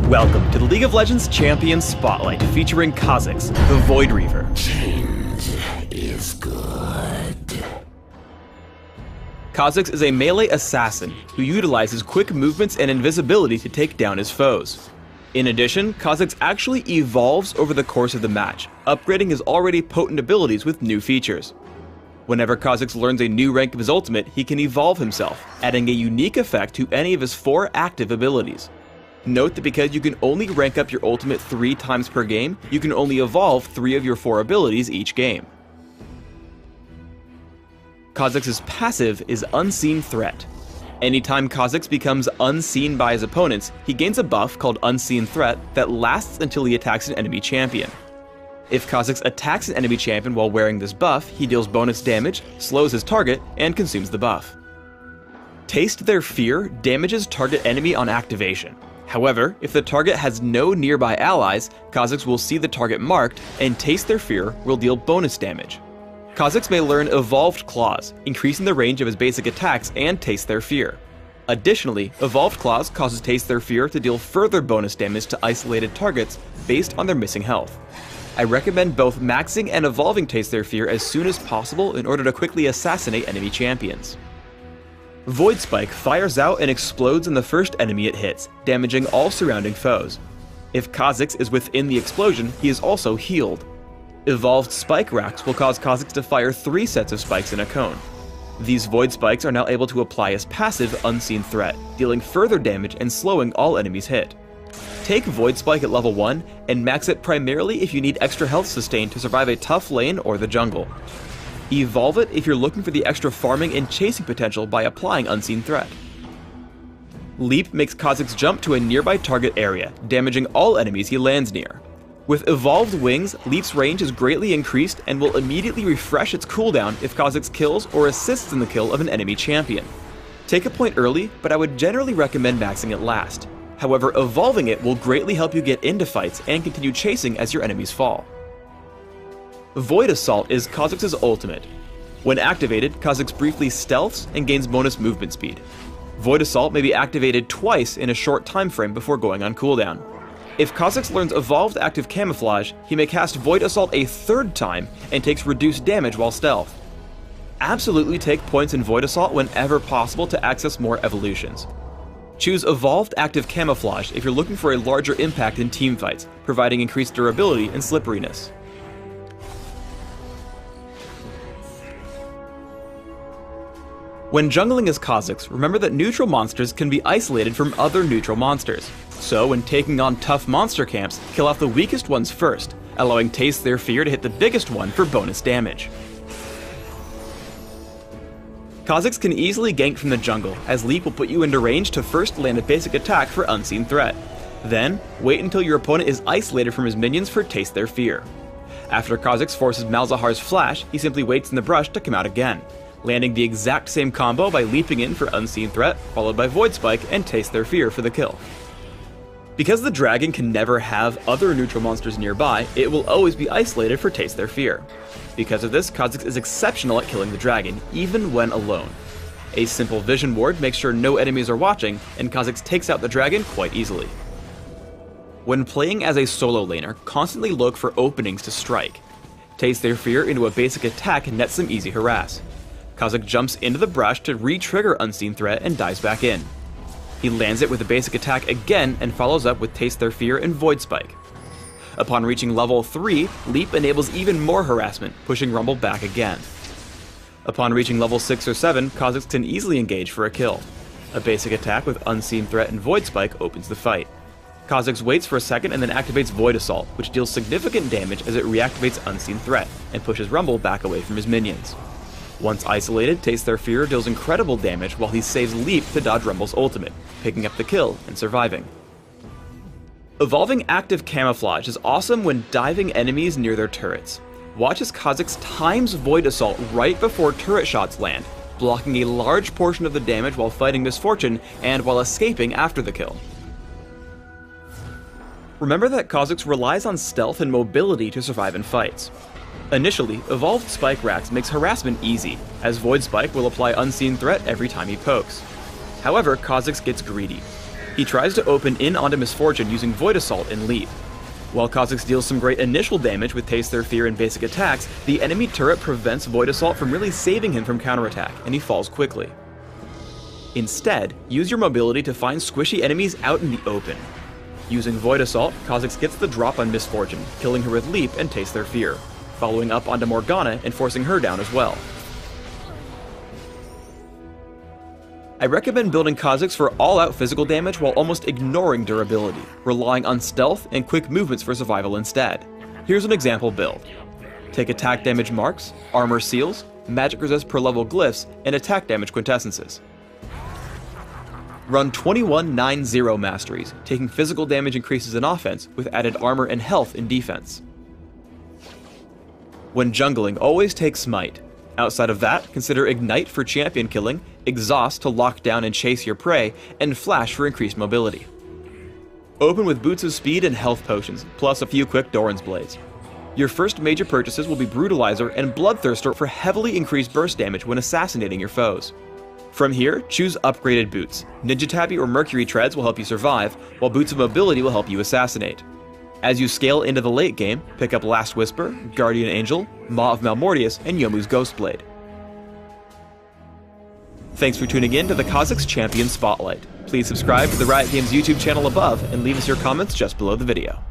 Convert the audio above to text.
Welcome to the League of Legends Champion Spotlight featuring Kha'Zix, the Void Reaver. Change is good. Kha'Zix is a melee assassin who utilizes quick movements and invisibility to take down his foes. In addition, Kha'Zix actually evolves over the course of the match, upgrading his already potent abilities with new features. Whenever Kha'Zix learns a new rank of his ultimate, he can evolve himself, adding a unique effect to any of his 4 active abilities. Note that because you can only rank up your ultimate 3 times per game, you can only evolve 3 of your 4 abilities each game. Kha'Zix's passive is Unseen Threat. Anytime Kha'Zix becomes unseen by his opponents, he gains a buff called Unseen Threat that lasts until he attacks an enemy champion. If Kha'Zix attacks an enemy champion while wearing this buff, he deals bonus damage, slows his target, and consumes the buff. Taste Their Fear damages target enemy on activation. However, if the target has no nearby allies, Kha'Zix will see the target marked, and Taste Their Fear will deal bonus damage. Kha'Zix may learn Evolved Claws, increasing the range of his basic attacks and Taste Their Fear. Additionally, Evolved Claws causes Taste Their Fear to deal further bonus damage to isolated targets based on their missing health. I recommend both maxing and evolving Taste Their Fear as soon as possible in order to quickly assassinate enemy champions. Void Spike fires out and explodes on the first enemy it hits, damaging all surrounding foes. If Kha'Zix is within the explosion, he is also healed. Evolved Spike Racks will cause Kha'Zix to fire 3 sets of spikes in a cone. These Void Spikes are now able to apply as passive Unseen Threat, dealing further damage and slowing all enemies hit. Take Void Spike at level 1 and max it primarily if you need extra health sustain to survive a tough lane or the jungle. Evolve it if you're looking for the extra farming and chasing potential by applying Unseen Threat. Leap makes Kha'Zix jump to a nearby target area, damaging all enemies he lands near. With Evolved Wings, Leap's range is greatly increased and will immediately refresh its cooldown if Kha'Zix kills or assists in the kill of an enemy champion. Take a point early, but I would generally recommend maxing it last. However, evolving it will greatly help you get into fights and continue chasing as your enemies fall. Void Assault is Kha'Zix's ultimate. When activated, Kha'Zix briefly stealths and gains bonus movement speed. Void Assault may be activated twice in a short time frame before going on cooldown. If Kha'Zix learns Evolved Active Camouflage, he may cast Void Assault a 3rd time and takes reduced damage while stealth. Absolutely take points in Void Assault whenever possible to access more evolutions. Choose Evolved Active Camouflage if you're looking for a larger impact in teamfights, providing increased durability and slipperiness. When jungling as Kha'Zix, remember that neutral monsters can be isolated from other neutral monsters. So when taking on tough monster camps, kill off the weakest ones first, allowing Taste Their Fear to hit the biggest one for bonus damage. Kha'Zix can easily gank from the jungle, as Leap will put you into range to first land a basic attack for Unseen Threat. Then, wait until your opponent is isolated from his minions for Taste Their Fear. After Kha'Zix forces Malzahar's Flash, he simply waits in the brush to come out again, landing the exact same combo by leaping in for Unseen Threat, followed by Void Spike and Taste Their Fear for the kill. Because the dragon can never have other neutral monsters nearby, it will always be isolated for Taste Their Fear. Because of this, Kha'Zix is exceptional at killing the dragon, even when alone. A simple vision ward makes sure no enemies are watching, and Kha'Zix takes out the dragon quite easily. When playing as a solo laner, constantly look for openings to strike. Taste Their Fear into a basic attack nets some easy harass. Kha'Zix jumps into the brush to re-trigger Unseen Threat and dives back in. He lands it with a basic attack again and follows up with Taste Their Fear and Void Spike. Upon reaching level 3, Leap enables even more harassment, pushing Rumble back again. Upon reaching level 6 or 7, Kha'Zix can easily engage for a kill. A basic attack with Unseen Threat and Void Spike opens the fight. Kha'Zix waits for a second and then activates Void Assault, which deals significant damage as it reactivates Unseen Threat, and pushes Rumble back away from his minions. Once isolated, Taste Their Fear deals incredible damage while he saves Leap to dodge Rumble's ultimate, picking up the kill and surviving. Evolving Active Camouflage is awesome when diving enemies near their turrets. Watch as Kha'Zix times Void Assault right before turret shots land, blocking a large portion of the damage while fighting Misfortune and while escaping after the kill. Remember that Kha'Zix relies on stealth and mobility to survive in fights. Initially, Evolved Spike Racks makes harassment easy, as Void Spike will apply Unseen Threat every time he pokes. However, Kha'Zix gets greedy. He tries to open in onto Misfortune using Void Assault and Leap. While Kha'Zix deals some great initial damage with Taste Their Fear and basic attacks, the enemy turret prevents Void Assault from really saving him from counterattack, and he falls quickly. Instead, use your mobility to find squishy enemies out in the open. Using Void Assault, Kha'Zix gets the drop on Misfortune, killing her with Leap and Taste Their Fear, following up onto Morgana and forcing her down as well. I recommend building Kha'Zix for all-out physical damage while almost ignoring durability, relying on stealth and quick movements for survival instead. Here's an example build. Take attack damage marks, armor seals, magic resist per level glyphs, and attack damage quintessences. Run 21-9-0 masteries, taking physical damage increases in offense with added armor and health in defense. When jungling, always take Smite. Outside of that, consider Ignite for champion killing, Exhaust to lock down and chase your prey, and Flash for increased mobility. Open with Boots of Speed and health potions, plus a few quick Doran's Blades. Your first major purchases will be Brutalizer and Bloodthirster for heavily increased burst damage when assassinating your foes. From here, choose upgraded boots. Ninja Tabby or Mercury Treads will help you survive, while Boots of Mobility will help you assassinate. As you scale into the late game, pick up Last Whisper, Guardian Angel, Maw of Malmortius, and Yomu's Ghostblade. Thanks for tuning in to the Kha'Zix Champion Spotlight. Please subscribe to the Riot Games YouTube channel above and leave us your comments just below the video.